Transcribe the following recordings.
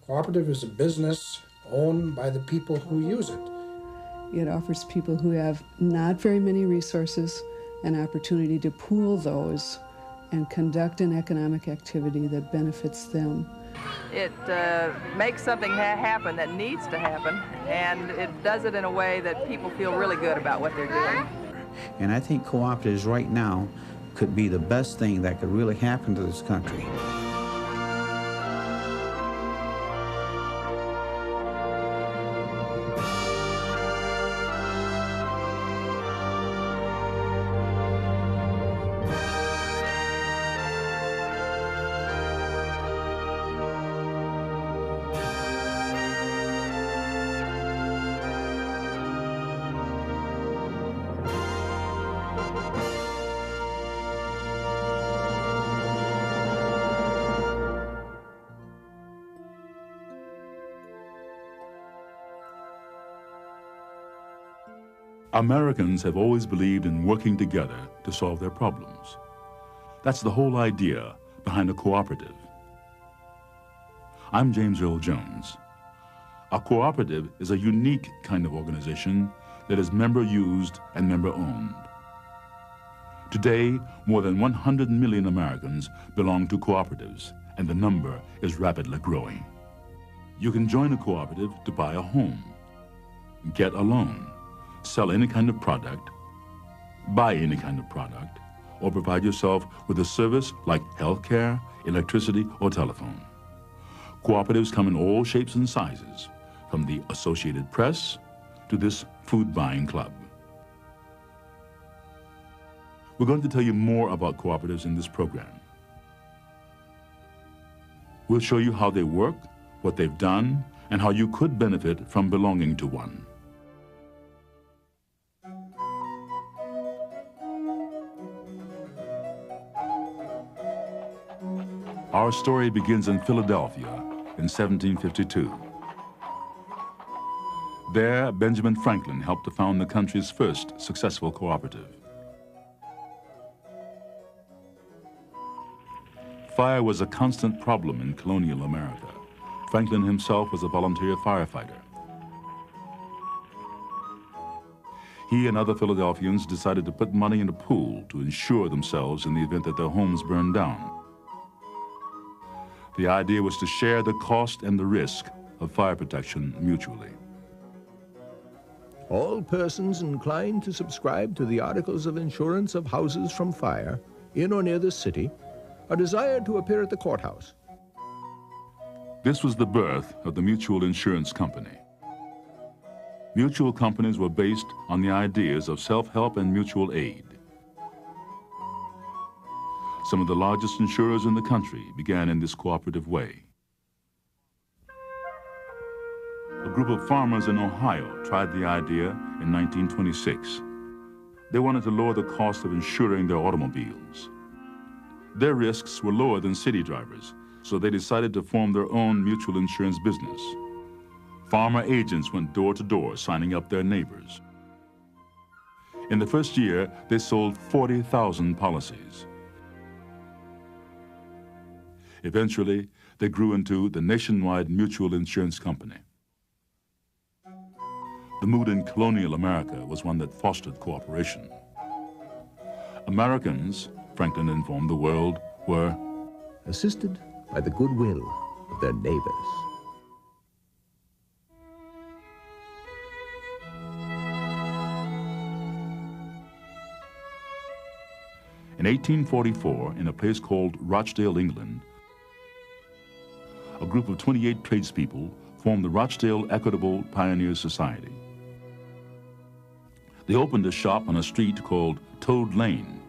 Cooperative is a business owned by the people who use it. It offers people who have not very many resources an opportunity to pool those and conduct an economic activity that benefits them. It makes something happen that needs to happen, and it does it in a way that people feel really good about what they're doing. And I think cooperatives right now could be the best thing that could really happen to this country. Americans have always believed in working together to solve their problems. That's the whole idea behind a cooperative. I'm James Earl Jones. A cooperative is a unique kind of organization that is member-used and member-owned. Today, more than 100 million Americans belong to cooperatives, and the number is rapidly growing. You can join a cooperative to buy a home, get a loan, sell any kind of product, buy any kind of product, or provide yourself with a service like healthcare, electricity, or telephone. Cooperatives come in all shapes and sizes, from the Associated Press to this food buying club. We're going to tell you more about cooperatives in this program. We'll show you how they work, what they've done, and how you could benefit from belonging to one. Our story begins in Philadelphia in 1752. There, Benjamin Franklin helped to found the country's first successful cooperative. Fire was a constant problem in colonial America. Franklin himself was a volunteer firefighter. He and other Philadelphians decided to put money in a pool to insure themselves in the event that their homes burned down. The idea was to share the cost and the risk of fire protection mutually. All persons inclined to subscribe to the articles of insurance of houses from fire in or near this city are desired to appear at the courthouse. This was the birth of the Mutual Insurance Company. Mutual companies were based on the ideas of self-help and mutual aid. Some of the largest insurers in the country began in this cooperative way. A group of farmers in Ohio tried the idea in 1926. They wanted to lower the cost of insuring their automobiles. Their risks were lower than city drivers, so they decided to form their own mutual insurance business. Farmer agents went door to door signing up their neighbors. In the first year, they sold 40,000 policies. Eventually, they grew into the nationwide Mutual Insurance Company. The mood in colonial America was one that fostered cooperation. Americans, Franklin informed the world, were assisted by the goodwill of their neighbors. In 1844, in a place called Rochdale, England, a group of 28 tradespeople formed the Rochdale Equitable Pioneers Society. They opened a shop on a street called Toad Lane.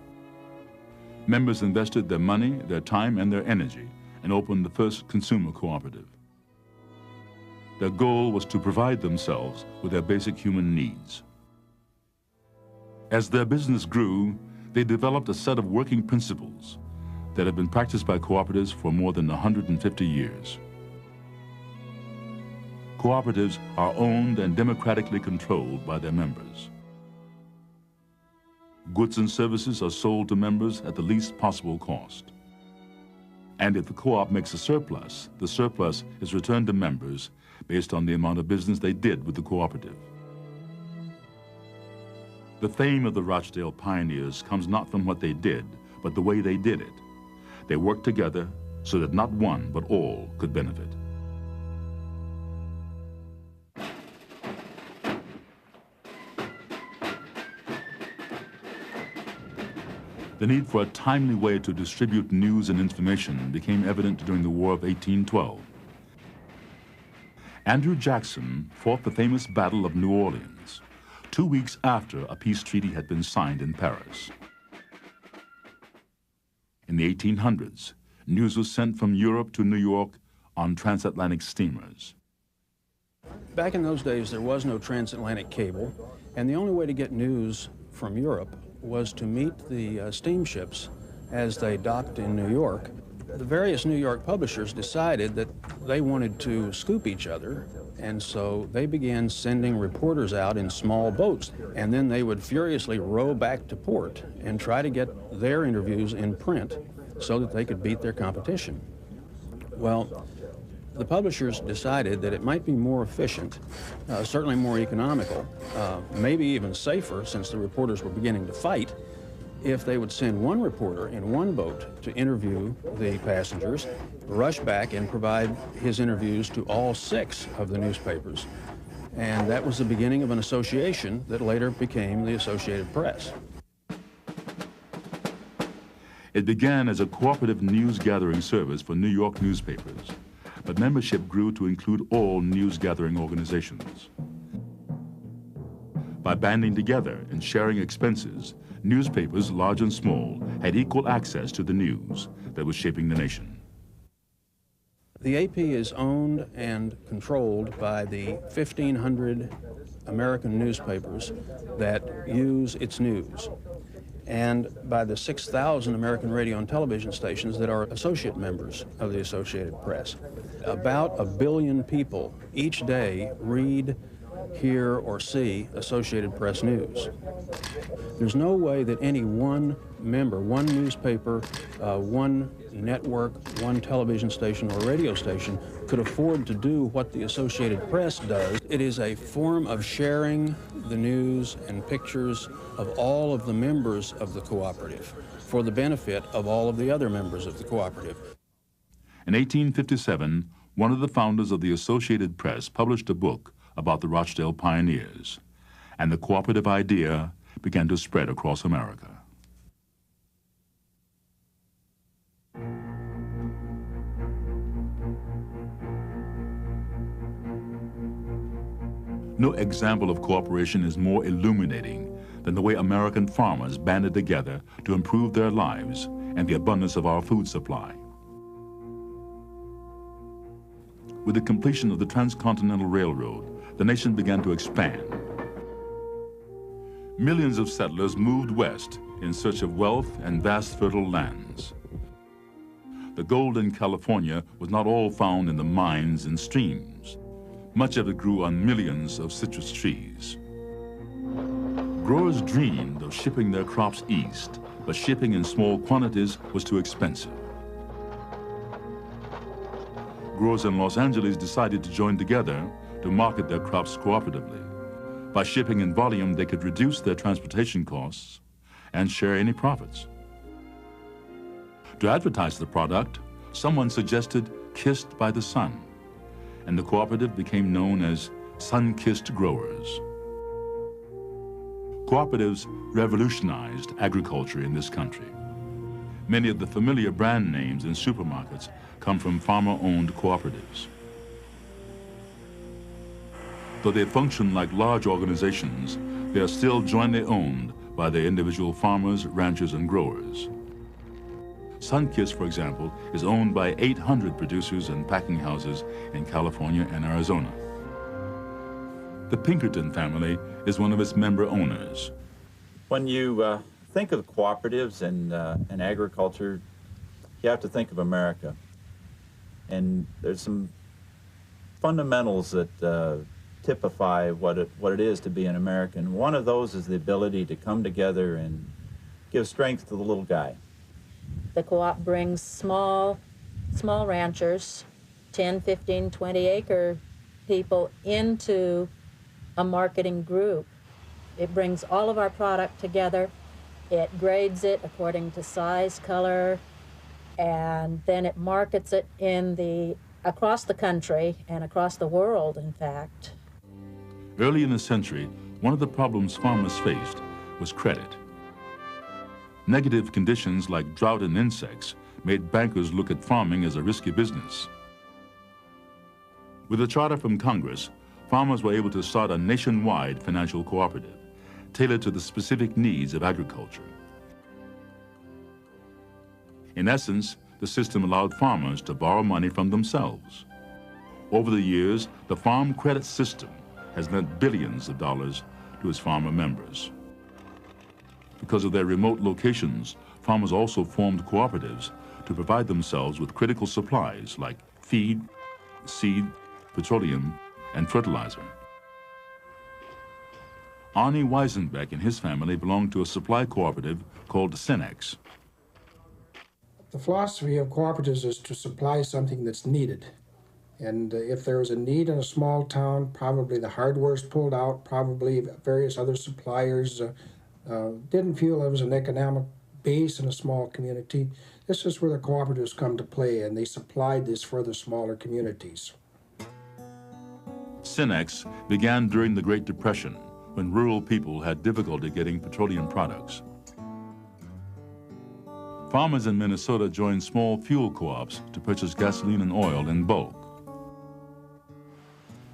Members invested their money, their time, and their energy and opened the first consumer cooperative. Their goal was to provide themselves with their basic human needs. As their business grew, they developed a set of working principles that have been practiced by cooperatives for more than 150 years. Cooperatives are owned and democratically controlled by their members. Goods and services are sold to members at the least possible cost. And if the co-op makes a surplus, the surplus is returned to members based on the amount of business they did with the cooperative. The fame of the Rochdale Pioneers comes not from what they did, but the way they did it. They worked together so that not one, but all could benefit. The need for a timely way to distribute news and information became evident during the War of 1812. Andrew Jackson fought the famous Battle of New Orleans, 2 weeks after a peace treaty had been signed in Paris. In the 1800s, news was sent from Europe to New York on transatlantic steamers. Back in those days, there was no transatlantic cable, and the only way to get news from Europe was to meet the steamships as they docked in New York. The various New York publishers decided that they wanted to scoop each other, and so they began sending reporters out in small boats, and then they would furiously row back to port and try to get their interviews in print so that they could beat their competition. Well, the publishers decided that it might be more efficient, certainly more economical, maybe even safer, since the reporters were beginning to fight, if they would send one reporter in one boat to interview the passengers, rush back and provide his interviews to all 6 of the newspapers. And that was the beginning of an association that later became the Associated Press. It began as a cooperative news-gathering service for New York newspapers, but membership grew to include all news-gathering organizations. By banding together and sharing expenses, newspapers, large and small, had equal access to the news that was shaping the nation. The AP is owned and controlled by the 1,500 American newspapers that use its news, and by the 6,000 American radio and television stations that are associate members of the Associated Press. About 1 billion people each day read, hear, or see Associated Press news. There's no way that any one member, one newspaper, one network, one television station or radio station could afford to do what the Associated Press does. It is a form of sharing the news and pictures of all of the members of the cooperative for the benefit of all of the other members of the cooperative. In 1857, one of the founders of the Associated Press published a book about the Rochdale Pioneers, and the cooperative idea began to spread across America. No example of cooperation is more illuminating than the way American farmers banded together to improve their lives and the abundance of our food supply. With the completion of the Transcontinental Railroad, the nation began to expand. Millions of settlers moved west in search of wealth and vast fertile lands. The gold in California was not all found in the mines and streams. Much of it grew on millions of citrus trees. Growers dreamed of shipping their crops east, but shipping in small quantities was too expensive. Growers in Los Angeles decided to join together to market their crops cooperatively. By shipping in volume, they could reduce their transportation costs and share any profits. To advertise the product, someone suggested Kissed by the Sun, and the cooperative became known as Sun-Kissed Growers. Cooperatives revolutionized agriculture in this country. Many of the familiar brand names in supermarkets come from farmer-owned cooperatives. Though they function like large organizations, they are still jointly owned by their individual farmers, ranchers, and growers. Sun-Kissed, for example, is owned by 800 producers and packing houses in California and Arizona. The Pinkerton family is one of its member owners. When you think of cooperatives and agriculture, you have to think of America. And there's some fundamentals that typify what it is to be an American. One of those is the ability to come together and give strength to the little guy. The co-op brings small small ranchers, 10, 15, 20-acre people into a marketing group. It brings all of our product together. It grades it according to size, color, and then it markets it across the country and across the world, in fact. Early in the century, one of the problems farmers faced was credit. Negative conditions like drought and insects made bankers look at farming as a risky business. With a charter from Congress, farmers were able to start a nationwide financial cooperative, tailored to the specific needs of agriculture. In essence, the system allowed farmers to borrow money from themselves. Over the years, the Farm Credit System has lent billions of dollars to its farmer members. Because of their remote locations, farmers also formed cooperatives to provide themselves with critical supplies like feed, seed, petroleum, and fertilizer. Arnie Weisenbeck and his family belonged to a supply cooperative called Cenex. The philosophy of cooperatives is to supply something that's needed. And if there was a need in a small town, probably the hardware is pulled out, probably various other suppliers didn't feel there was an economic base in a small community. This is where the cooperatives come to play, and they supplied this for the smaller communities. Cenex began during the Great Depression, when rural people had difficulty getting petroleum products. Farmers in Minnesota joined small fuel co-ops to purchase gasoline and oil in bulk.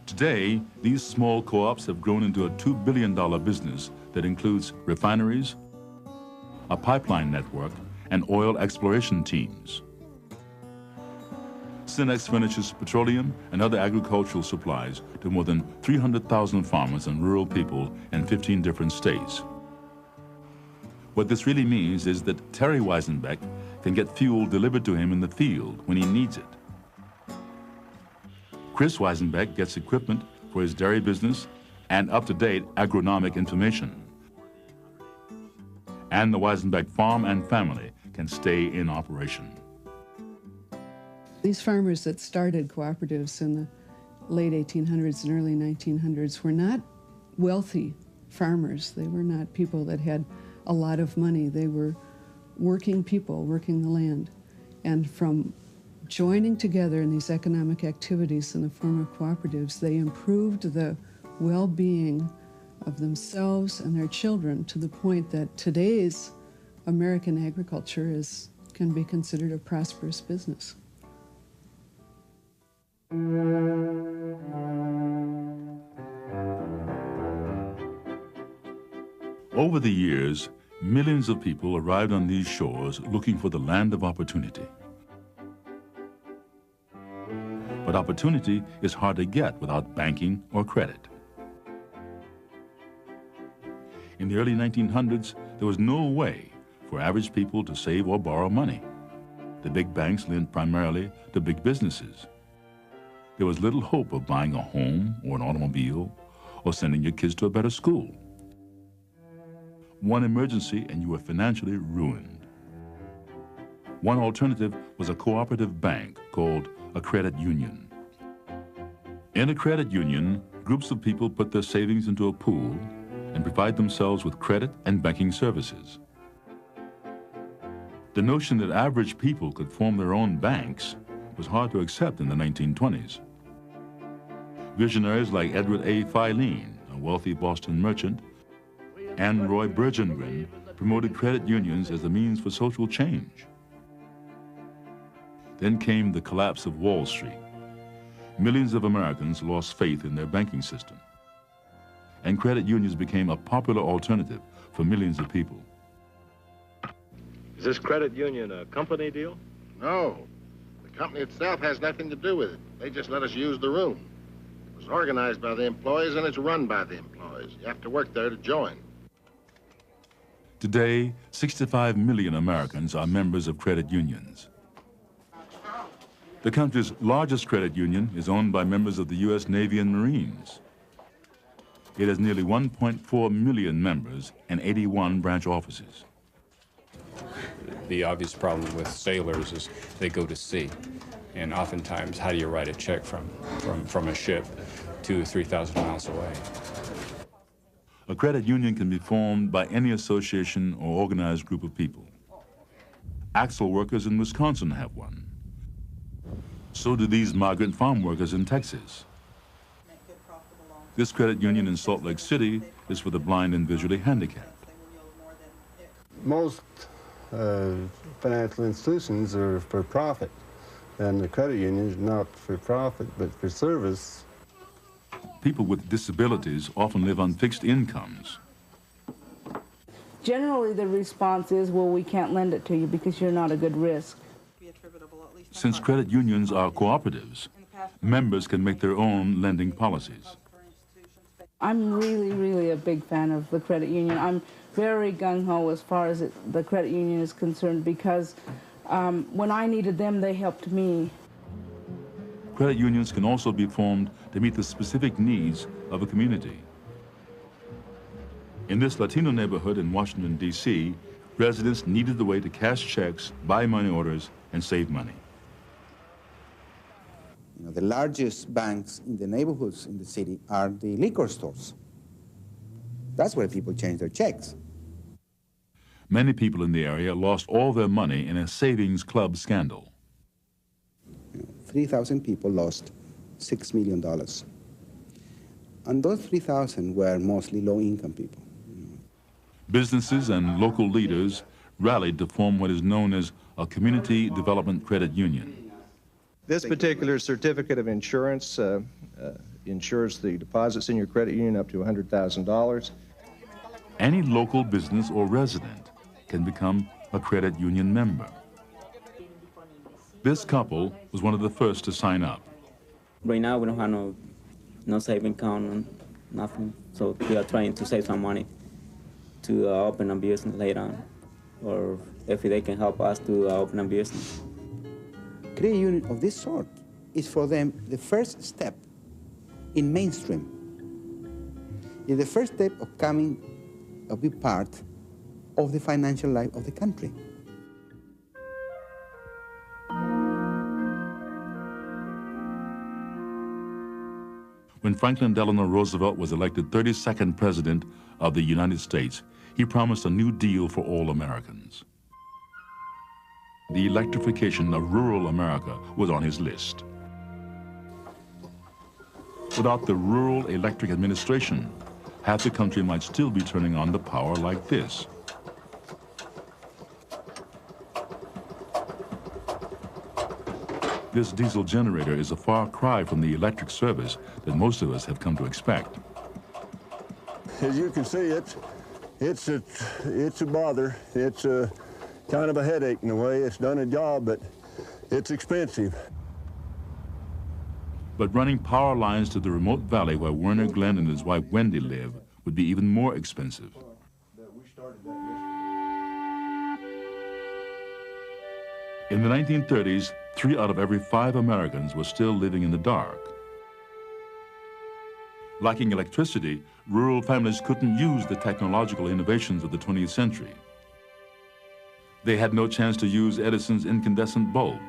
Today, these small co-ops have grown into a $2 billion business that includes refineries, a pipeline network, and oil exploration teams. Cenex furnishes petroleum and other agricultural supplies to more than 300,000 farmers and rural people in 15 different states. What this really means is that Terry Weisenbeck can get fuel delivered to him in the field when he needs it. Chris Weisenbeck gets equipment for his dairy business and up-to-date agronomic information. And the Weisenbeck farm and family can stay in operation. These farmers that started cooperatives in the late 1800s and early 1900s were not wealthy farmers. They were not people that had a lot of money. They were working people, working the land. And from joining together in these economic activities in the form of cooperatives, they improved the well-being of themselves and their children to the point that today's American agriculture can be considered a prosperous business. Over the years, millions of people arrived on these shores looking for the land of opportunity. But opportunity is hard to get without banking or credit. In the early 1900s, there was no way for average people to save or borrow money. The big banks lent primarily to big businesses. There was little hope of buying a home or an automobile or sending your kids to a better school. One emergency and you were financially ruined. One alternative was a cooperative bank called a credit union. In a credit union, groups of people put their savings into a pool and provide themselves with credit and banking services. The notion that average people could form their own banks was hard to accept in the 1920s. Visionaries like Edward A. Filene, a wealthy Boston merchant, and Roy Bergengren promoted credit unions as a means for social change. Then came the collapse of Wall Street. Millions of Americans lost faith in their banking system, and credit unions became a popular alternative for millions of people. Is this credit union a company deal? No. The company itself has nothing to do with it. They just let us use the room. It was organized by the employees and it's run by the employees. You have to work there to join. Today, 65 million Americans are members of credit unions. The country's largest credit union is owned by members of the U.S. Navy and Marines. It has nearly 1.4 million members and 81 branch offices. The obvious problem with sailors is they go to sea. And oftentimes, how do you write a check from a ship 2,000 or 3,000 miles away? A credit union can be formed by any association or organized group of people. Axle workers in Wisconsin have one. So do these migrant farm workers in Texas. This credit union in Salt Lake City is for the blind and visually handicapped. Most financial institutions are for profit, and the credit union is not for profit, but for service. People with disabilities often live on fixed incomes. Generally, the response is, well, we can't lend it to you because you're not a good risk. Since credit unions are cooperatives, members can make their own lending policies. I'm really a big fan of the credit union. I'm very gung-ho as far as the credit union is concerned because when I needed them, they helped me. Credit unions can also be formed to meet the specific needs of a community. In this Latino neighborhood in Washington, D.C., residents needed a way to cash checks, buy money orders, and save money. You know, the largest banks in the neighborhoods in the city are the liquor stores. That's where people change their checks. Many people in the area lost all their money in a savings club scandal. 3,000 people lost $6 million. And those 3,000 were mostly low-income people. Businesses and local leaders rallied to form what is known as a community development credit union. This particular certificate of insurance insures the deposits in your credit union up to $100,000. Any local business or resident can become a credit union member. This couple was one of the first to sign up. Right now, we don't have no saving account, nothing. So we are trying to save some money to open a business later on, or if they can help us to open a business. Credit union of this sort is for them the first step in mainstream. It's the first step of becoming a big part of the financial life of the country. When Franklin Delano Roosevelt was elected 32nd President of the United States, he promised a new deal for all Americans. The electrification of rural America was on his list. Without the Rural Electric Administration, half the country might still be turning on the power like this. This diesel generator is a far cry from the electric service that most of us have come to expect. As you can see, it's a bother. It's a kind of a headache in a way. It's done a job, but it's expensive. But running power lines to the remote valley where Werner Glenn and his wife Wendy live would be even more expensive. In the 1930s, 3 out of every 5 Americans were still living in the dark. Lacking electricity, rural families couldn't use the technological innovations of the 20th century. They had no chance to use Edison's incandescent bulb.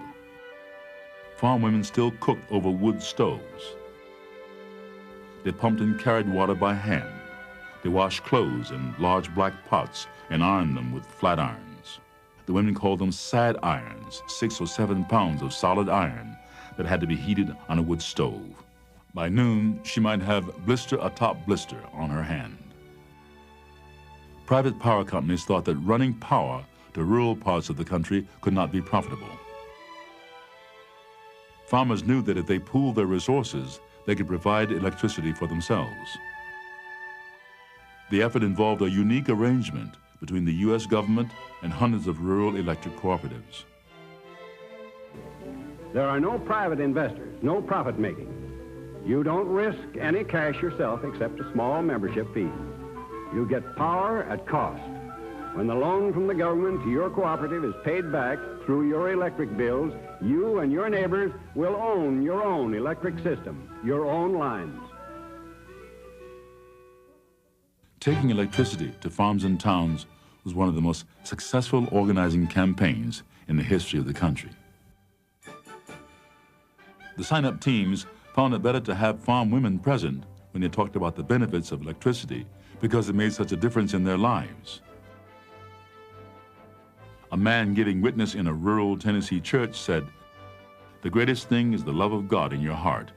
Farm women still cooked over wood stoves. They pumped and carried water by hand. They washed clothes in large black pots and ironed them with flat irons. The women called them sad irons, 6 or 7 pounds of solid iron that had to be heated on a wood stove. By noon, she might have blister atop blister on her hand. Private power companies thought that running power to rural parts of the country could not be profitable. Farmers knew that if they pooled their resources, they could provide electricity for themselves. The effort involved a unique arrangement between the U.S. government and hundreds of rural electric cooperatives. There are no private investors, no profit making. You don't risk any cash yourself except a small membership fee. You get power at cost. When the loan from the government to your cooperative is paid back through your electric bills, you and your neighbors will own your own electric system, your own lines. Taking electricity to farms and towns was one of the most successful organizing campaigns in the history of the country. The sign-up teams found it better to have farm women present when they talked about the benefits of electricity because it made such a difference in their lives. A man giving witness in a rural Tennessee church said, "The greatest thing is the love of God in your heart.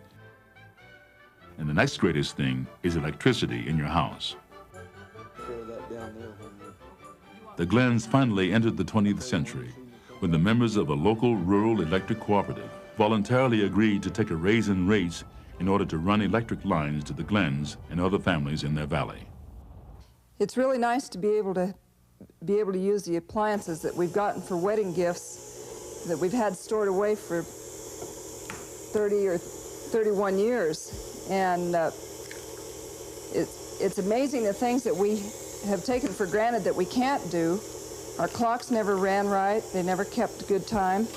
And the next greatest thing is electricity in your house." The Glens finally entered the 20th century when the members of a local rural electric cooperative voluntarily agreed to take a raise in rates in order to run electric lines to the Glens and other families in their valley. It's really nice to be able to use the appliances that we've gotten for wedding gifts that we've had stored away for 30 or 31 years. And it's amazing the things that we have taken for granted that we can't do. Our clocks never ran right. They never kept good time.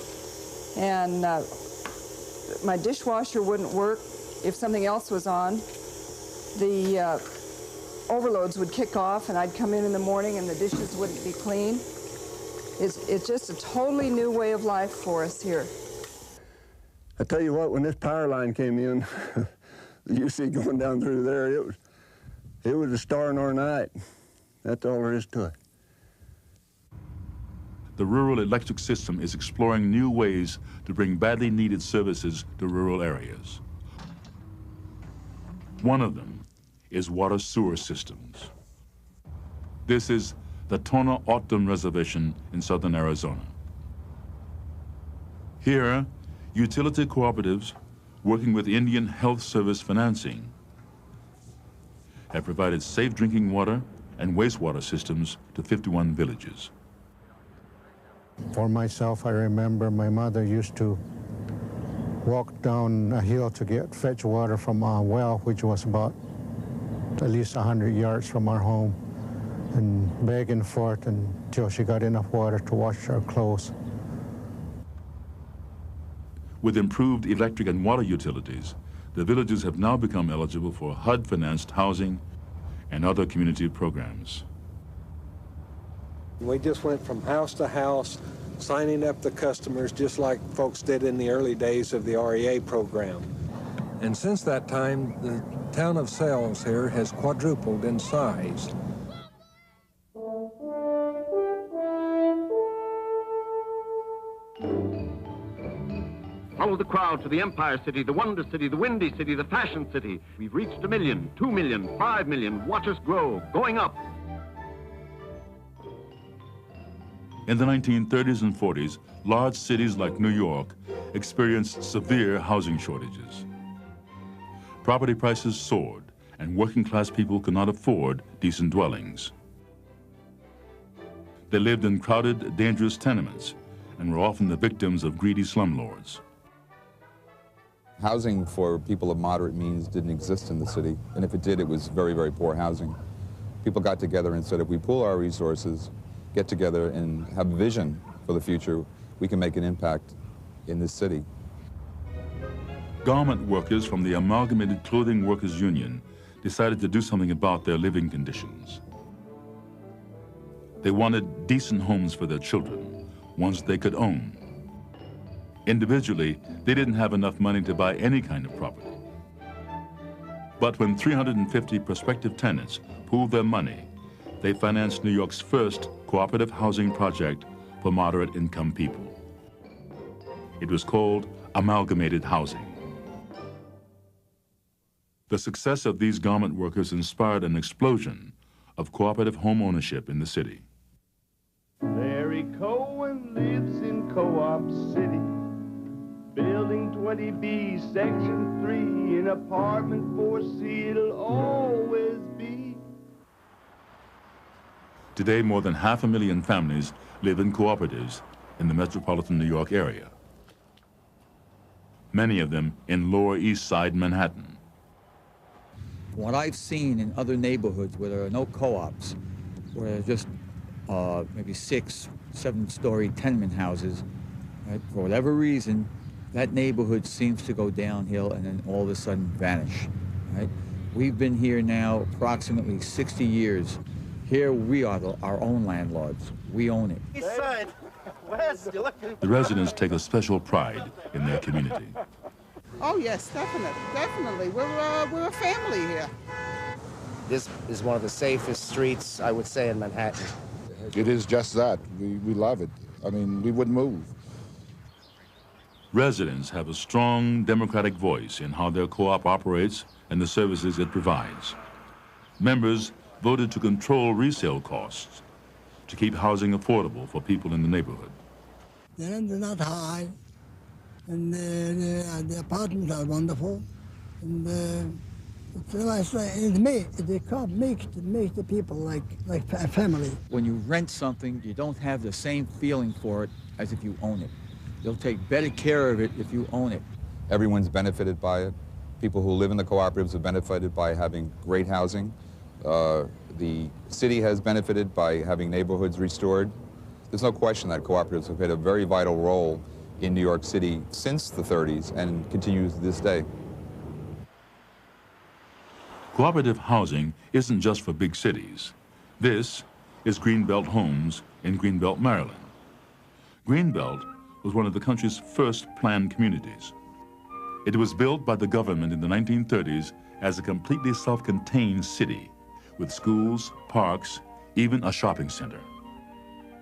And my dishwasher wouldn't work if something else was on. The overloads would kick off and I'd come in the morning and the dishes wouldn't be clean. It's just a totally new way of life for us here. I tell you what, when this power line came in, you see going down through there, it was a star in our night. That's all there is to it. The rural electric system is exploring new ways to bring badly needed services to rural areas. One of them is water sewer systems. This is the Tono O'odham Reservation in southern Arizona. Here, utility cooperatives working with Indian Health Service financing have provided safe drinking water and wastewater systems to 51 villages. For myself, I remember my mother used to walk down a hill to fetch water from a well, which was about at least 100 yards from our home, and back and forth until she got enough water to wash her clothes. With improved electric and water utilities, the villages have now become eligible for HUD-financed housing and other community programs. We just went from house to house, signing up the customers just like folks did in the early days of the REA program. And since that time, the town of Sells here has quadrupled in size. Follow the crowd to the Empire City, the Wonder City, the Windy City, the Fashion City. We've reached 1 million, 2 million, 5 million. Watch us grow, going up. In the 1930s and 40s, large cities like New York experienced severe housing shortages. Property prices soared, and working-class people could not afford decent dwellings. They lived in crowded, dangerous tenements and were often the victims of greedy slumlords. Housing for people of moderate means didn't exist in the city, and if it did, it was very, very poor housing. People got together and said, if we pool our resources, get together and have a vision for the future, we can make an impact in this city. Garment workers from the Amalgamated Clothing Workers Union decided to do something about their living conditions. They wanted decent homes for their children, ones they could own. Individually, they didn't have enough money to buy any kind of property. But when 350 prospective tenants pooled their money, they financed New York's first cooperative housing project for moderate income people. It was called Amalgamated Housing. The success of these garment workers inspired an explosion of cooperative home ownership in the city. Larry Cohen lives in Co-op City, Building 20B, Section 3, an apartment 4C, it'll always be. Today, more than 500,000 families live in cooperatives in the metropolitan New York area, many of them in Lower East Side Manhattan. What I've seen in other neighborhoods where there are no co-ops, where there are just maybe 6, 7-story tenement houses, right? For whatever reason, that neighborhood seems to go downhill and then all of a sudden vanish. Right? We've been here now approximately 60 years Here we are our own landlords. We own it. East side. West, you look. The residents take a special pride in their community. Oh yes, definitely. We're a family here. This is one of the safest streets, I would say, in Manhattan. It is just that. We love it. I mean, we wouldn't move. Residents have a strong democratic voice in how their co-op operates and the services it provides. Members voted to control resale costs to keep housing affordable for people in the neighborhood. The rent is not high, and the apartments are wonderful, and it makes the people like a family. When you rent something, you don't have the same feeling for it as if you own it. You'll take better care of it if you own it. Everyone's benefited by it. People who live in the cooperatives have benefited by having great housing. The city has benefited by having neighborhoods restored. There's no question that cooperatives have played a very vital role in New York City since the 30s and continues to this day. Cooperative housing isn't just for big cities. This is Greenbelt Homes in Greenbelt, Maryland. Greenbelt was one of the country's first planned communities. It was built by the government in the 1930s as a completely self-contained city with schools, parks, even a shopping center.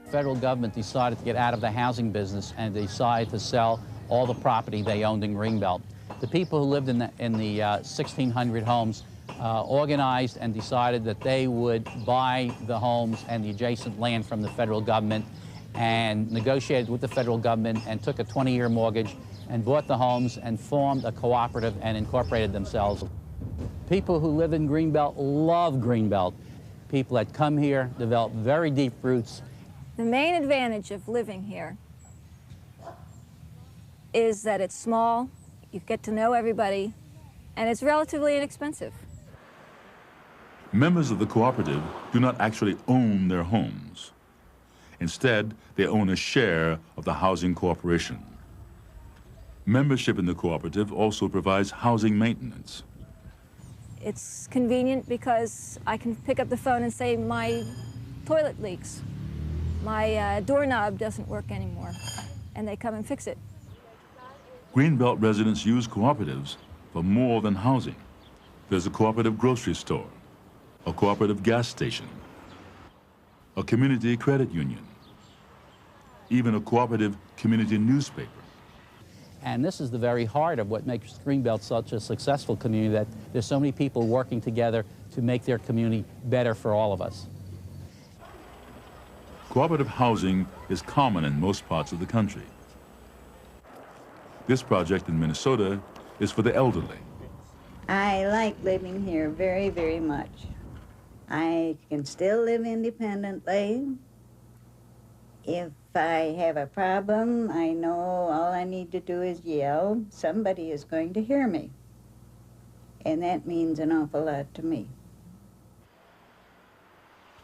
The federal government decided to get out of the housing business and decided to sell all the property they owned in Greenbelt. The people who lived in the 1,600 homes organized and decided that they would buy the homes and the adjacent land from the federal government, and negotiated with the federal government and took a 20-year mortgage and bought the homes and formed a cooperative and incorporated themselves. People who live in Greenbelt love Greenbelt. People that come here develop very deep roots. The main advantage of living here is that it's small, you get to know everybody, and it's relatively inexpensive. Members of the cooperative do not actually own their homes. Instead, they own a share of the housing corporation. Membership in the cooperative also provides housing maintenance. It's convenient because I can pick up the phone and say my toilet leaks, my doorknob doesn't work anymore, and they come and fix it. Greenbelt residents use cooperatives for more than housing. There's a cooperative grocery store, a cooperative gas station, a community credit union, even a cooperative community newspaper. And this is the very heart of what makes Greenbelt such a successful community, that there's so many people working together to make their community better for all of us. Cooperative housing is common in most parts of the country. This project in Minnesota is for the elderly. I like living here very, very much. I can still live independently. If I have a problem, I know all I need to do is yell. Somebody is going to hear me. And that means an awful lot to me.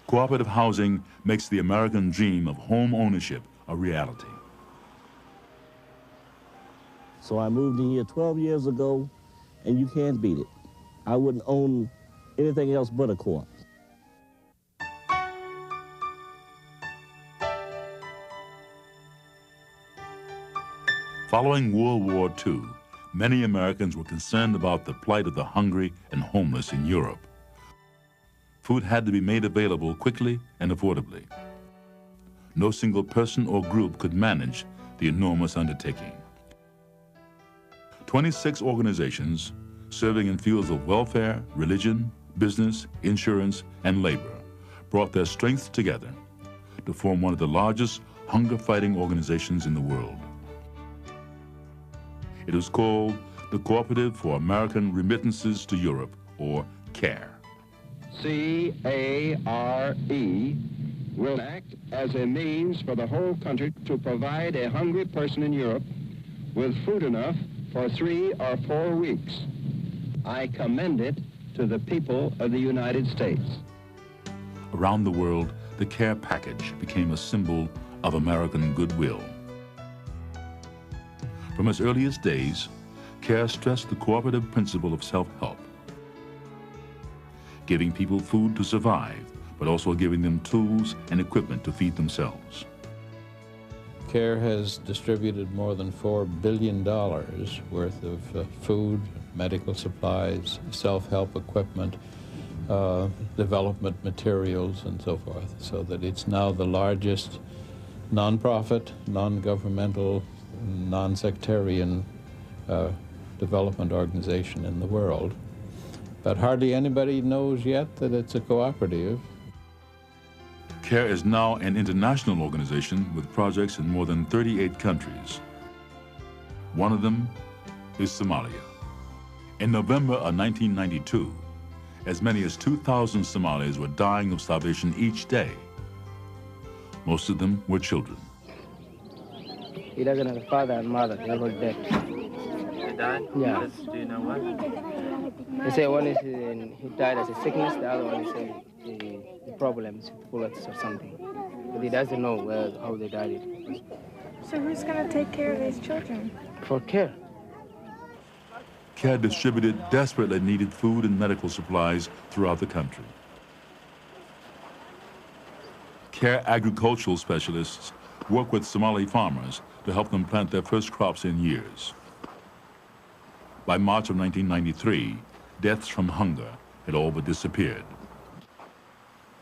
Cooperative housing makes the American dream of home ownership a reality. So I moved in here 12 years ago, and you can't beat it. I wouldn't own anything else but a co-op. Following World War II, many Americans were concerned about the plight of the hungry and homeless in Europe. Food had to be made available quickly and affordably. No single person or group could manage the enormous undertaking. 26 organizations serving in fields of welfare, religion, business, insurance, and labor brought their strengths together to form one of the largest hunger-fighting organizations in the world. It was called the Cooperative for American Remittances to Europe, or CARE. CARE will act as a means for the whole country to provide a hungry person in Europe with food enough for 3 or 4 weeks. I commend it to the people of the United States. Around the world, the CARE package became a symbol of American goodwill. From its earliest days, CARE stressed the cooperative principle of self-help, giving people food to survive, but also giving them tools and equipment to feed themselves. CARE has distributed more than $4 billion worth of food, medical supplies, self-help equipment, development materials, and so forth, so that it's now the largest non-profit, non-governmental, non-sectarian development organization in the world. But hardly anybody knows yet that it's a cooperative. CARE is now an international organization with projects in more than 38 countries. One of them is Somalia. In November of 1992, as many as 2,000 Somalis were dying of starvation each day. Most of them were children. He doesn't have a father and mother, they're all dead. He died? Yeah. Do you know why? They say one is he died as a sickness, the other one is the problems with bullets or something. But he doesn't know how they died. So who's going to take care of these children? For CARE. CARE distributed desperately needed food and medical supplies throughout the country. CARE agricultural specialists work with Somali farmers to help them plant their first crops in years. By March of 1993, deaths from hunger had all but disappeared.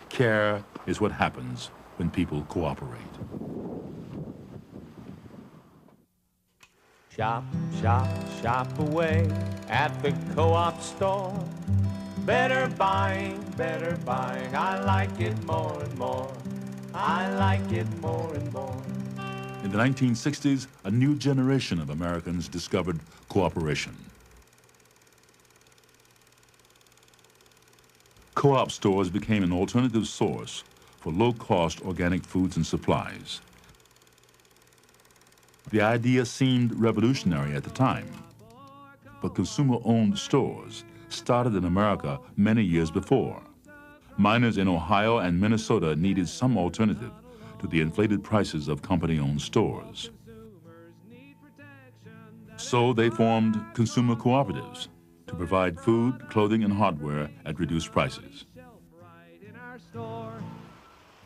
CARE is what happens when people cooperate. Shop, shop, shop away at the co-op store. Better buying, I like it more and more. I like it more and more. In the 1960s, a new generation of Americans discovered cooperation. Co-op stores became an alternative source for low-cost organic foods and supplies. The idea seemed revolutionary at the time, but consumer-owned stores started in America many years before. Miners in Ohio and Minnesota needed some alternative to the inflated prices of company-owned stores. So they formed consumer cooperatives to provide food, clothing, and hardware at reduced prices.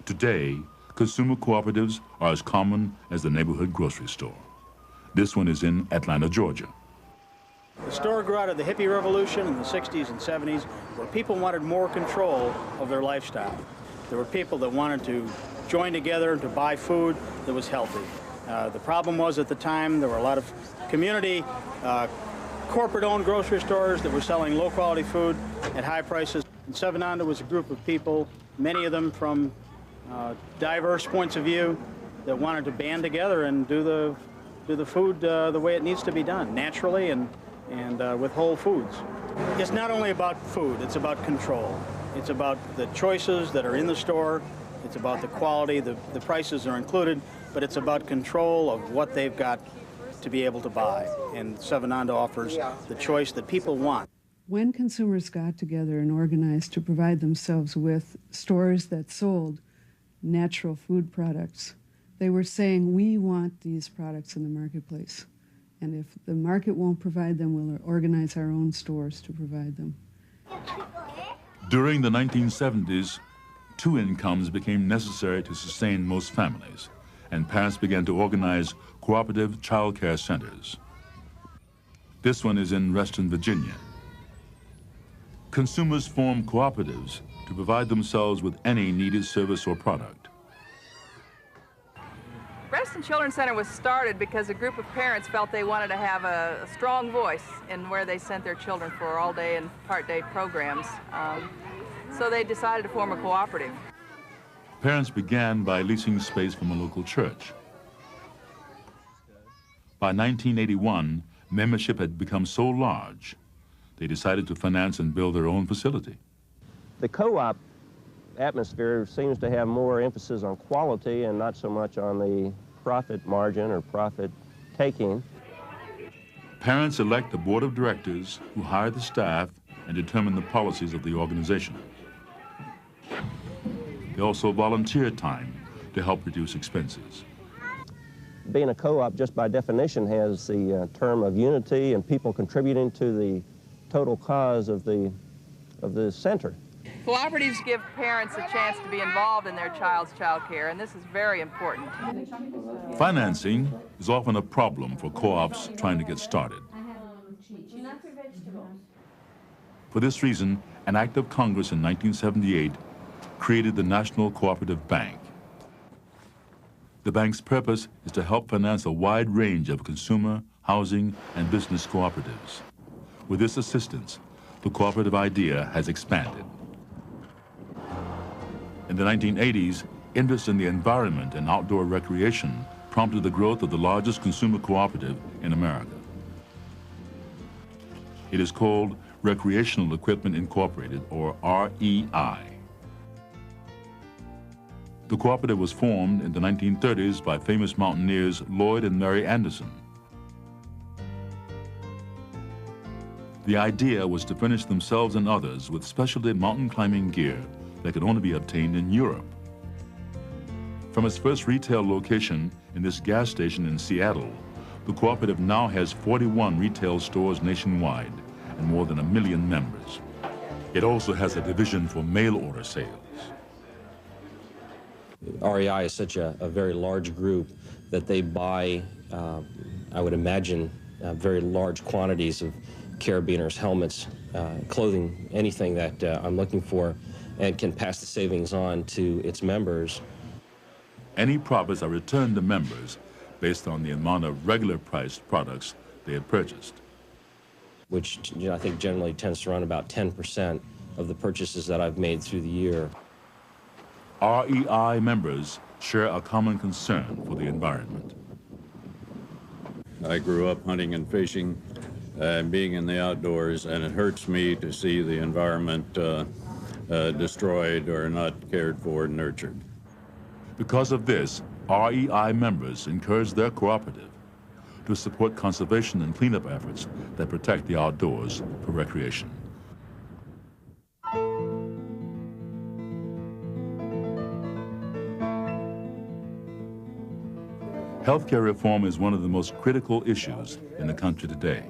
Today, consumer cooperatives are as common as the neighborhood grocery store. This one is in Atlanta, Georgia. The store grew out of the hippie revolution in the 60s and 70s, where people wanted more control of their lifestyle. There were people that wanted to join together to buy food that was healthy. The problem was at the time there were a lot of community, corporate-owned grocery stores that were selling low-quality food at high prices. And Seven Onda was a group of people, many of them from diverse points of view, that wanted to band together and do the food the way it needs to be done, naturally and with whole foods. It's not only about food, it's about control. It's about the choices that are in the store, it's about the quality, the prices are included, but it's about control of what they've got to be able to buy. And Seven Onda offers the choice that people want. When consumers got together and organized to provide themselves with stores that sold natural food products, they were saying, we want these products in the marketplace. And if the market won't provide them, we'll organize our own stores to provide them. During the 1970s, two incomes became necessary to sustain most families, and parents began to organize cooperative child care centers. This one is in Reston, Virginia. Consumers form cooperatives to provide themselves with any needed service or product. Reston Children's Center was started because a group of parents felt they wanted to have a strong voice in where they sent their children for all-day and part-day programs. So they decided to form a cooperative. Parents began by leasing space from a local church. By 1981, membership had become so large, they decided to finance and build their own facility. The co-op atmosphere seems to have more emphasis on quality and not so much on the profit margin or profit taking. Parents elect the board of directors who hire the staff and determine the policies of the organization. They also volunteer time to help reduce expenses. Being a co-op, just by definition, has the term of unity and people contributing to the total cause of the center. Cooperatives give parents a chance to be involved in their child's child care, and this is very important. Financing is often a problem for co-ops trying to get started. For this reason, an act of Congress in 1978 created the National Cooperative Bank. The bank's purpose is to help finance a wide range of consumer, housing, and business cooperatives. With this assistance, the cooperative idea has expanded. In the 1980s, interest in the environment and outdoor recreation prompted the growth of the largest consumer cooperative in America. It is called Recreational Equipment Incorporated, or REI. The cooperative was formed in the 1930s by famous mountaineers Lloyd and Mary Anderson. The idea was to furnish themselves and others with specialty mountain climbing gear that could only be obtained in Europe. From its first retail location in this gas station in Seattle, the cooperative now has 41 retail stores nationwide and more than 1 million members. It also has a division for mail order sales. REI is such a very large group that they buy, I would imagine, very large quantities of carabiners, helmets, clothing, anything that I'm looking for, and can pass the savings on to its members. Any profits are returned to members based on the amount of regular priced products they had purchased, which I think generally tends to run about 10% of the purchases that I've made through the year. REI members share a common concern for the environment. I grew up hunting and fishing, being in the outdoors, and it hurts me to see the environment destroyed or not cared for and nurtured. Because of this, REI members encourage their cooperative to support conservation and cleanup efforts that protect the outdoors for recreation. Healthcare reform is one of the most critical issues in the country today.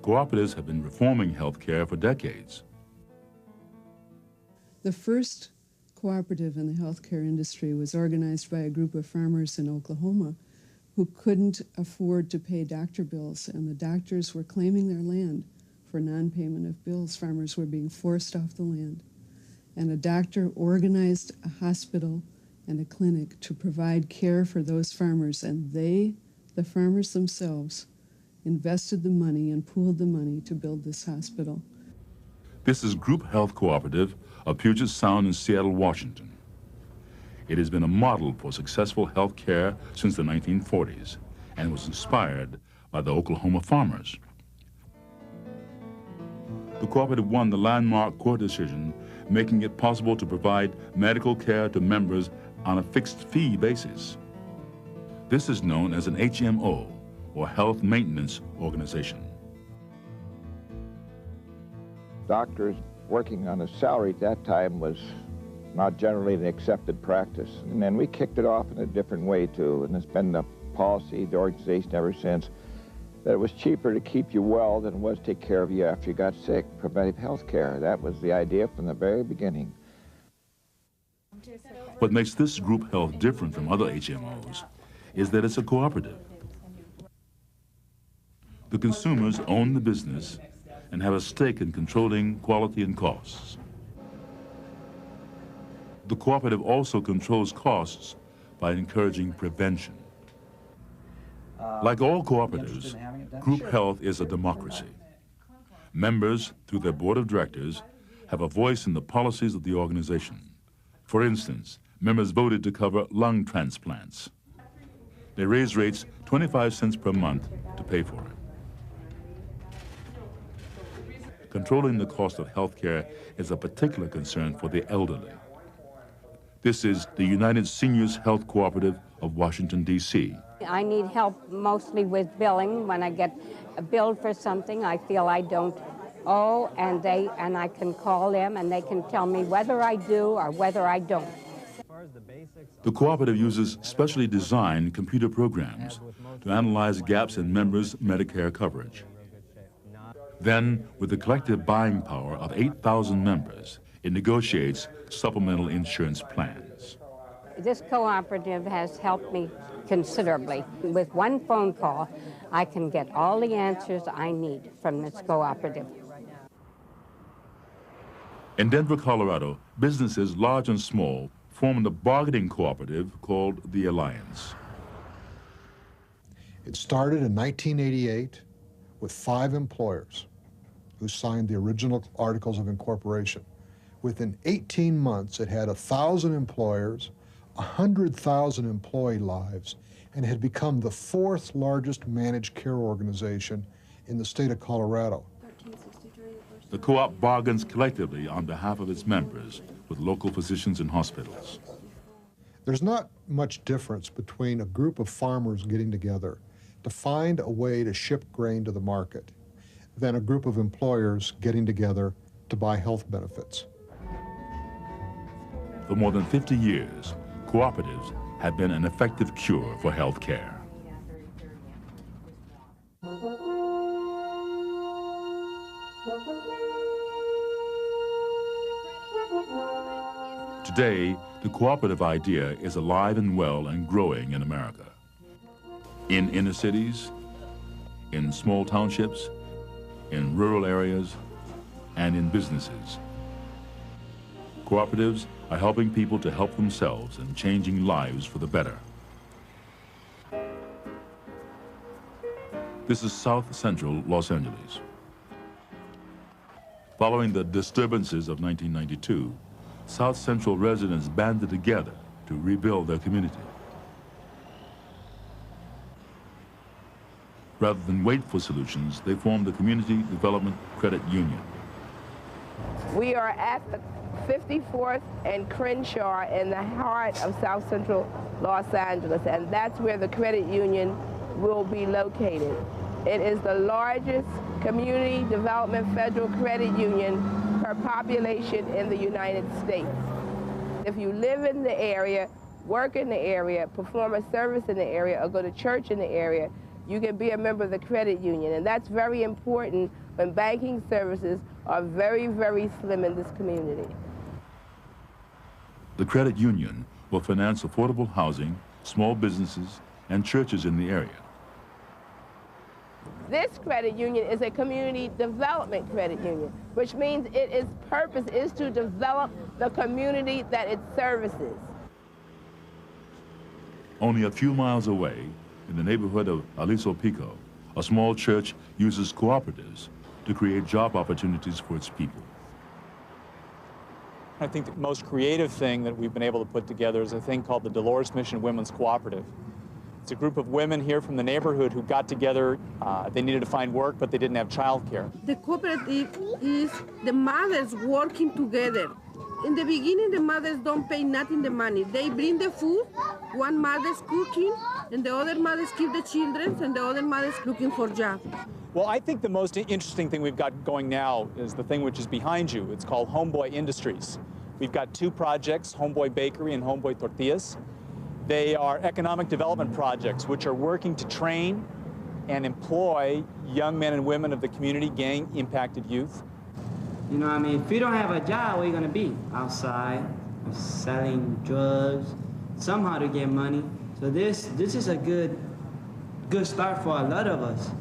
Cooperatives have been reforming healthcare for decades. The first cooperative in the healthcare industry was organized by a group of farmers in Oklahoma who couldn't afford to pay doctor bills, and the doctors were claiming their land for non-payment of bills. Farmers were being forced off the land. And a doctor organized a hospital and a clinic to provide care for those farmers, and they, the farmers themselves, invested the money and pooled the money to build this hospital. This is Group Health Cooperative of Puget Sound in Seattle, Washington. It has been a model for successful health care since the 1940s and was inspired by the Oklahoma farmers. The cooperative won the landmark court decision, making it possible to provide medical care to members on a fixed fee basis. This is known as an HMO, or Health Maintenance Organization. Doctors working on a salary at that time was not generally an accepted practice. And then we kicked it off in a different way too, and it's been the policy, the organization ever since, that it was cheaper to keep you well than it was to take care of you after you got sick. Preventive health care, that was the idea from the very beginning. What makes this group health different from other HMOs is that it's a cooperative. The consumers own the business and have a stake in controlling quality and costs. The cooperative also controls costs by encouraging prevention. Like all cooperatives, Group Health is a democracy. Members, through their board of directors, have a voice in the policies of the organization. For instance, members voted to cover lung transplants. They raised rates 25 cents per month to pay for it. Controlling the cost of health care is a particular concern for the elderly. This is the United Seniors Health Cooperative of Washington, D.C. I need help mostly with billing. When I get billed for something I feel I don't owe, and I can call them and they can tell me whether I do or whether I don't. The cooperative uses specially designed computer programs to analyze gaps in members' Medicare coverage. Then, with the collective buying power of 8,000 members, It negotiates supplemental insurance plans. This cooperative has helped me considerably. With one phone call, I can get all the answers I need from this cooperative. In Denver, Colorado, businesses large and small formed a bargaining cooperative called the Alliance. It started in 1988 with 5 employers who signed the original Articles of Incorporation. Within 18 months, it had 1,000 employers, 100,000 employee lives, and had become the 4th largest managed care organization in the state of Colorado. The co-op bargains collectively on behalf of its members with local physicians and hospitals. There's not much difference between a group of farmers getting together to find a way to ship grain to the market than a group of employers getting together to buy health benefits. For more than 50 years, cooperatives have been an effective cure for health care. Today, the cooperative idea is alive and well and growing in America. In inner cities, in small townships, in rural areas, and in businesses. Cooperatives are helping people to help themselves and changing lives for the better. This is South Central Los Angeles. Following the disturbances of 1992, South Central residents banded together to rebuild their community. Rather than wait for solutions, they formed the Community Development Credit Union. We are at the 54th and Crenshaw in the heart of South Central Los Angeles, and that's where the credit union will be located. It is the largest community development federal credit union per population in the United States. If you live in the area, work in the area, perform a service in the area, or go to church in the area, you can be a member of the credit union, and that's very important when banking services are very, very slim in this community. The credit union will finance affordable housing, small businesses, and churches in the area. This credit union is a community development credit union, which means its purpose is to develop the community that it services. Only a few miles away, in the neighborhood of Aliso Pico, a small church uses cooperatives to create job opportunities for its people. I think the most creative thing that we've been able to put together is a thing called the Dolores Mission Women's Cooperative. It's a group of women here from the neighborhood who got together. They needed to find work, but they didn't have childcare. The cooperative is the mothers working together. In the beginning, the mothers don't pay nothing the money. They bring the food, one mother's cooking, and the other mothers keep the children, and the other mothers looking for jobs. Well, I think the most interesting thing we've got going now is the thing which is behind you. It's called Homeboy Industries. We've got 2 projects, Homeboy Bakery and Homeboy Tortillas. They are economic development projects which are working to train and employ young men and women of the community, gang-impacted youth. You know what I mean? If you don't have a job, where are you going to be? Outside, selling drugs, somehow to get money. So this is a good start for a lot of us.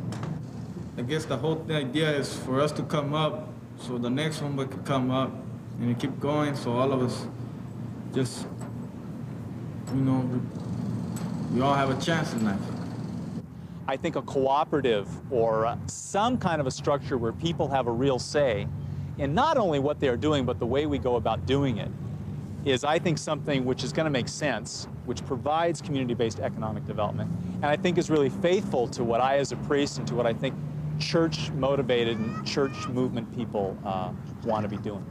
I guess the whole idea is for us to come up so the next one could come up and keep going, so all of us just, you know, we all have a chance in life. I think a cooperative or some kind of a structure where people have a real say in not only what they're doing, but the way we go about doing it is, I think, something which is going to make sense, which provides community-based economic development, and I think is really faithful to what I, as a priest, and to what I think church-motivated and church movement people want to be doing.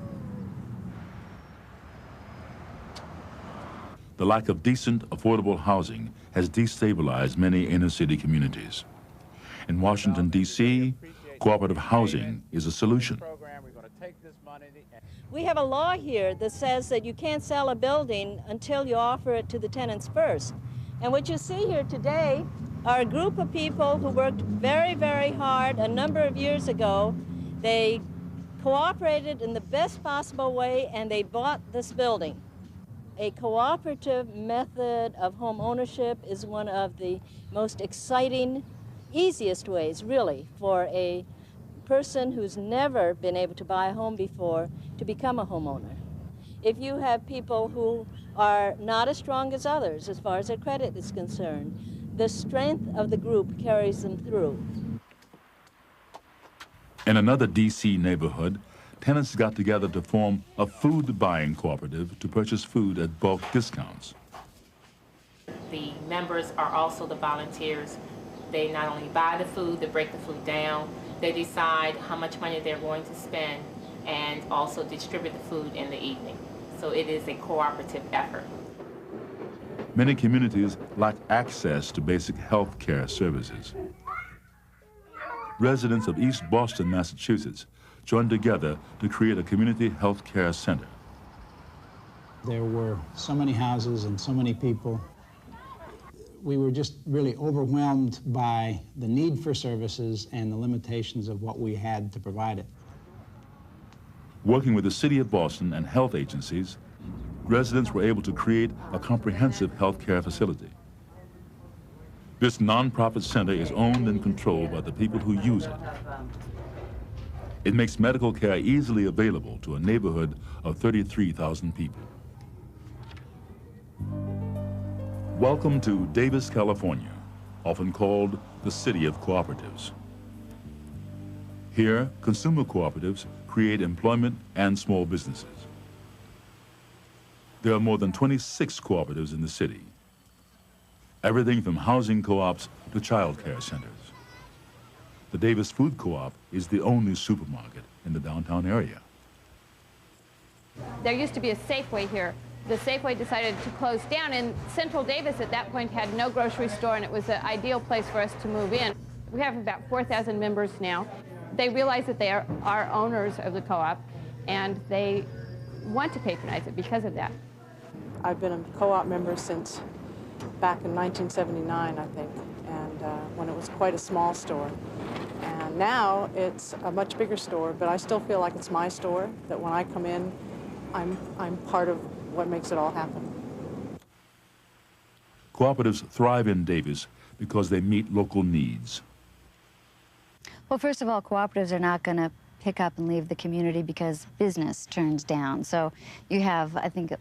The lack of decent, affordable housing has destabilized many inner-city communities. In Washington, D.C., cooperative housing is a solution. We have a law here that says that you can't sell a building until you offer it to the tenants first. And what you see here today are a group of people who worked very, very hard a number of years ago. They cooperated in the best possible way, and they bought this building. A cooperative method of home ownership is one of the most exciting, easiest ways, really, for a person who's never been able to buy a home before to become a homeowner. If you have people who are not as strong as others as far as their credit is concerned, the strength of the group carries them through. In another D.C. neighborhood, tenants got together to form a food buying cooperative to purchase food at bulk discounts. The members are also the volunteers. They not only buy the food, they break the food down, they decide how much money they're going to spend, and also distribute the food in the evening. So it is a cooperative effort. Many communities lack access to basic health care services. Residents of East Boston, Massachusetts, joined together to create a community health care center. There were so many houses and so many people. We were just really overwhelmed by the need for services and the limitations of what we had to provide it. Working with the City of Boston and health agencies, residents were able to create a comprehensive health care facility. This nonprofit center is owned and controlled by the people who use it. It makes medical care easily available to a neighborhood of 33,000 people. Welcome to Davis, California, often called the city of cooperatives. Here, consumer cooperatives create employment and small businesses. There are more than 26 cooperatives in the city. Everything from housing co-ops to child care centers. The Davis Food Co-op is the only supermarket in the downtown area. There used to be a Safeway here. The Safeway decided to close down, and Central Davis at that point had no grocery store, and it was an ideal place for us to move in. We have about 4,000 members now. They realize that they are owners of the co-op, and they want to patronize it because of that. I've been a co-op member since back in 1979, I think, and when it was quite a small store. And now it's a much bigger store, but I still feel like it's my store, that when I come in, I'm part of what makes it all happen. Cooperatives thrive in Davis because they meet local needs. Well, first of all, cooperatives are not going to pick up and leave the community because business turns down. So you have, I think,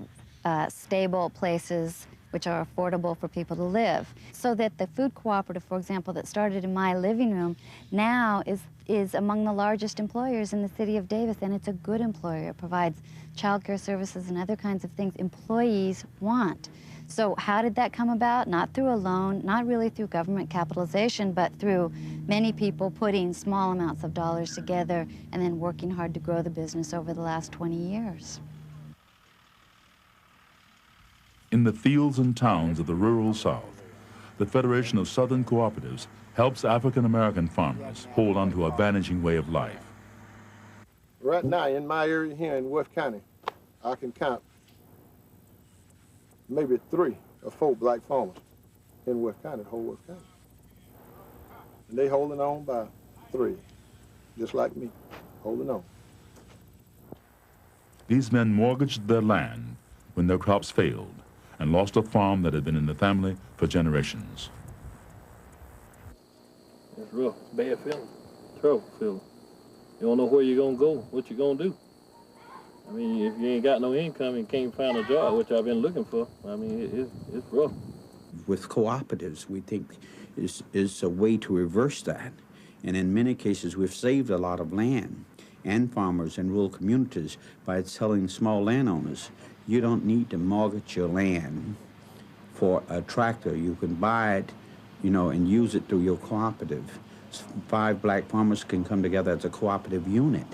stable places which are affordable for people to live. So that the food cooperative, for example, that started in my living room, now is among the largest employers in the city of Davis, and it's a good employer. It provides child care services and other kinds of things employees want. So how did that come about? Not through a loan, not really through government capitalization, but through many people putting small amounts of dollars together and then working hard to grow the business over the last 20 years. In the fields and towns of the rural South, the Federation of Southern Cooperatives helps African-American farmers hold on to a vanishing way of life. Right now, in my area here in Worth County, I can count maybe 3 or 4 black farmers in Worth County, whole Worth County. And they holding on by 3, just like me, holding on. These men mortgaged their land when their crops failed and lost a farm that had been in the family for generations. It's rough, bad feeling, trouble feeling. You don't know where you're gonna go, what you're gonna do. I mean, if you ain't got no income and can't find a job, which I've been looking for, I mean, it's rough. With cooperatives, we think is a way to reverse that. And in many cases, we've saved a lot of land and farmers in rural communities by telling small landowners, you don't need to mortgage your land for a tractor. You can buy it, you know, and use it through your cooperative. 5 black farmers can come together as a cooperative unit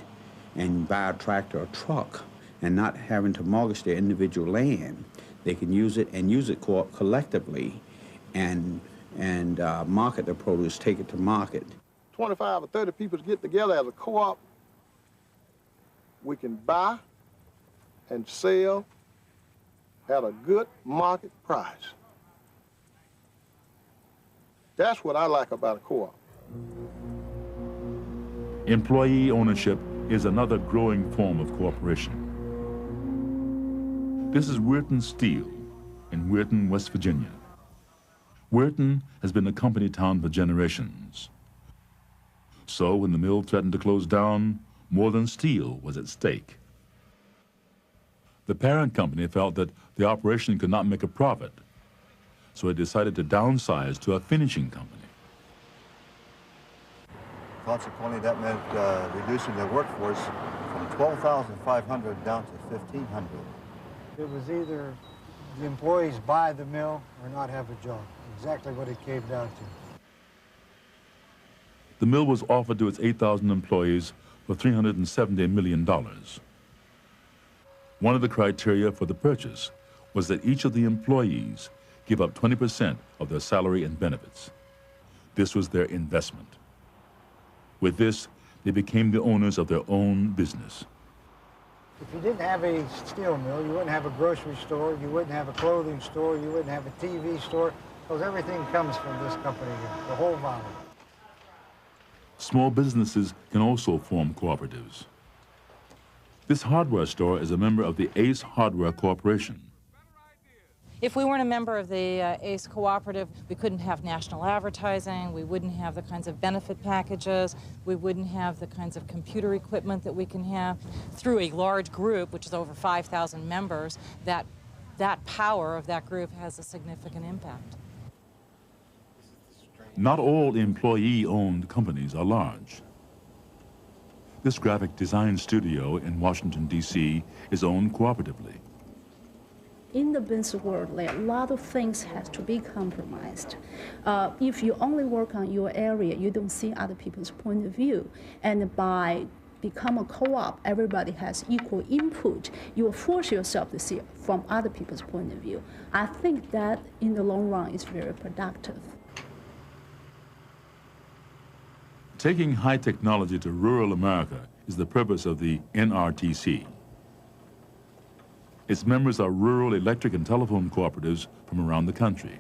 and buy a tractor or truck and not having to mortgage their individual land. They can use it and use it collectively and market the produce, take it to market. 25 or 30 people get together as a co-op. We can buy and sell at a good market price. That's what I like about a co-op. Employee ownership is another growing form of cooperation. This is Weirton Steel in Weirton, West Virginia. Weirton has been a company town for generations. So when the mill threatened to close down, more than steel was at stake. The parent company felt that the operation could not make a profit, so it decided to downsize to a finishing company. Consequently, that meant reducing their workforce from 12,500 down to 1,500. It was either the employees buy the mill or not have a job. Exactly what it came down to. The mill was offered to its 8,000 employees for $370 million. One of the criteria for the purchase was that each of the employees give up 20% of their salary and benefits. This was their investment. With this, they became the owners of their own business. If you didn't have a steel mill, you wouldn't have a grocery store, you wouldn't have a clothing store, you wouldn't have a TV store, because everything comes from this company here, the whole valley. Small businesses can also form cooperatives. This hardware store is a member of the Ace Hardware Corporation. If we weren't a member of the ACE Cooperative, we couldn't have national advertising, we wouldn't have the kinds of benefit packages, we wouldn't have the kinds of computer equipment that we can have. Through a large group, which is over 5,000 members, that power of that group has a significant impact. Not all employee-owned companies are large. This graphic design studio in Washington, D.C. is owned cooperatively. In the business world, a lot of things have to be compromised. If you only work on your area, you don't see other people's point of view. And by become a co-op, everybody has equal input. You will force yourself to see from other people's point of view. I think that in the long run is very productive. Taking high technology to rural America is the purpose of the NRTC. Its members are rural electric and telephone cooperatives from around the country.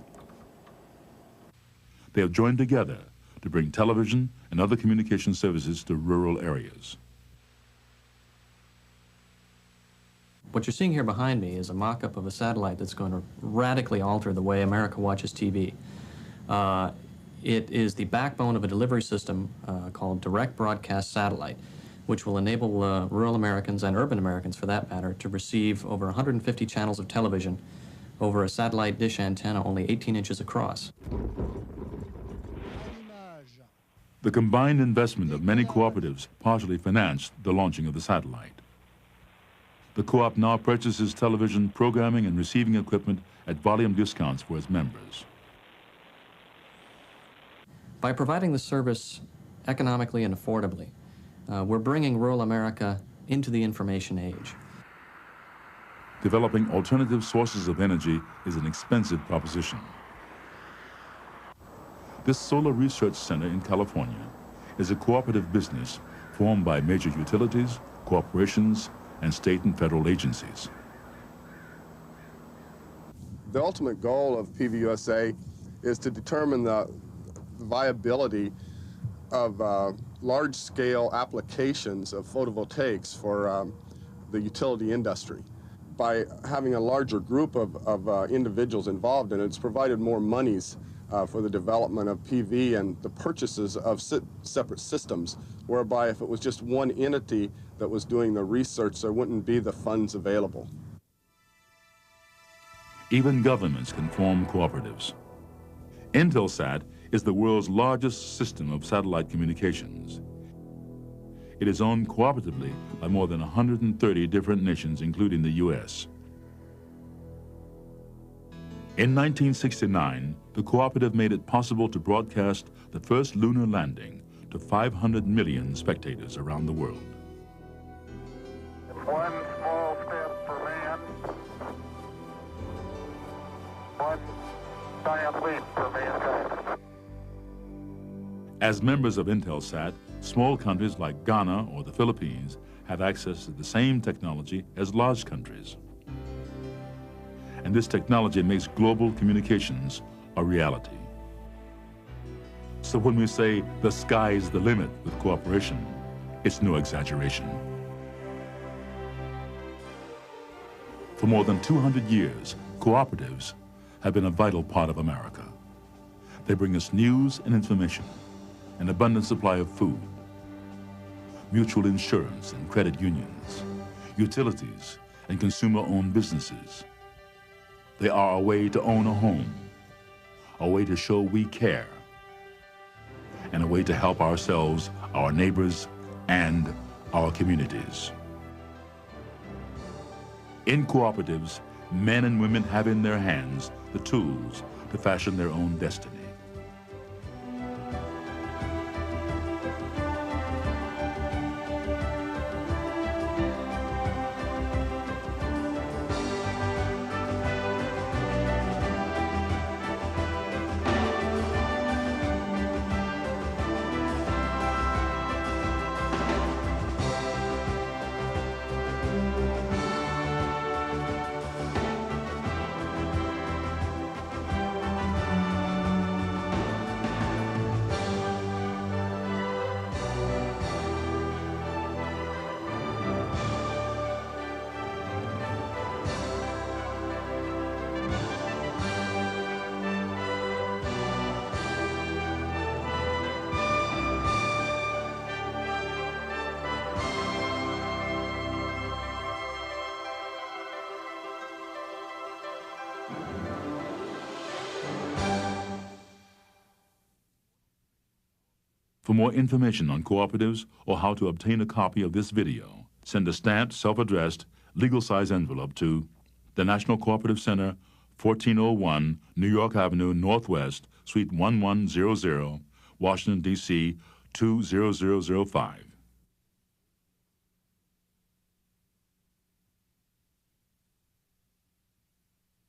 They have joined together to bring television and other communication services to rural areas. What you're seeing here behind me is a mock-up of a satellite that's going to radically alter the way America watches TV. It is the backbone of a delivery system called Direct Broadcast Satellite, which will enable rural Americans and urban Americans, for that matter, to receive over 150 channels of television over a satellite dish antenna only 18 inches across. The combined investment of many cooperatives partially financed the launching of the satellite. The co-op now purchases television programming and receiving equipment at volume discounts for its members. By providing the service economically and affordably, we're bringing rural America into the information age. Developing alternative sources of energy is an expensive proposition. This Solar Research Center in California is a cooperative business formed by major utilities, corporations, and state and federal agencies. The ultimate goal of PVUSA is to determine the viability of large-scale applications of photovoltaics for the utility industry. By having a larger group of individuals involved in it, it's provided more monies for the development of PV and the purchases of separate systems, whereby if it was just one entity that was doing the research, there wouldn't be the funds available. Even governments can form cooperatives. Intelsat is the world's largest system of satellite communications. It is owned cooperatively by more than 130 different nations, including the U.S. In 1969, the cooperative made it possible to broadcast the first lunar landing to 500 million spectators around the world. One small step for man, one giant leap for mankind. As members of Intelsat, small countries like Ghana or the Philippines have access to the same technology as large countries. And this technology makes global communications a reality. So when we say the sky is the limit with cooperation, It's no exaggeration. For more than 200 years, cooperatives have been a vital part of America. They bring us news and information, an abundant supply of food, mutual insurance and credit unions, utilities, and consumer-owned businesses. They are a way to own a home, a way to show we care, and a way to help ourselves, our neighbors, and our communities. In cooperatives, men and women have in their hands the tools to fashion their own destiny. For more information on cooperatives or how to obtain a copy of this video, send a stamped, self-addressed, legal-size envelope to the National Cooperative Center, 1401 New York Avenue Northwest, Suite 1100, Washington, D.C. 20005.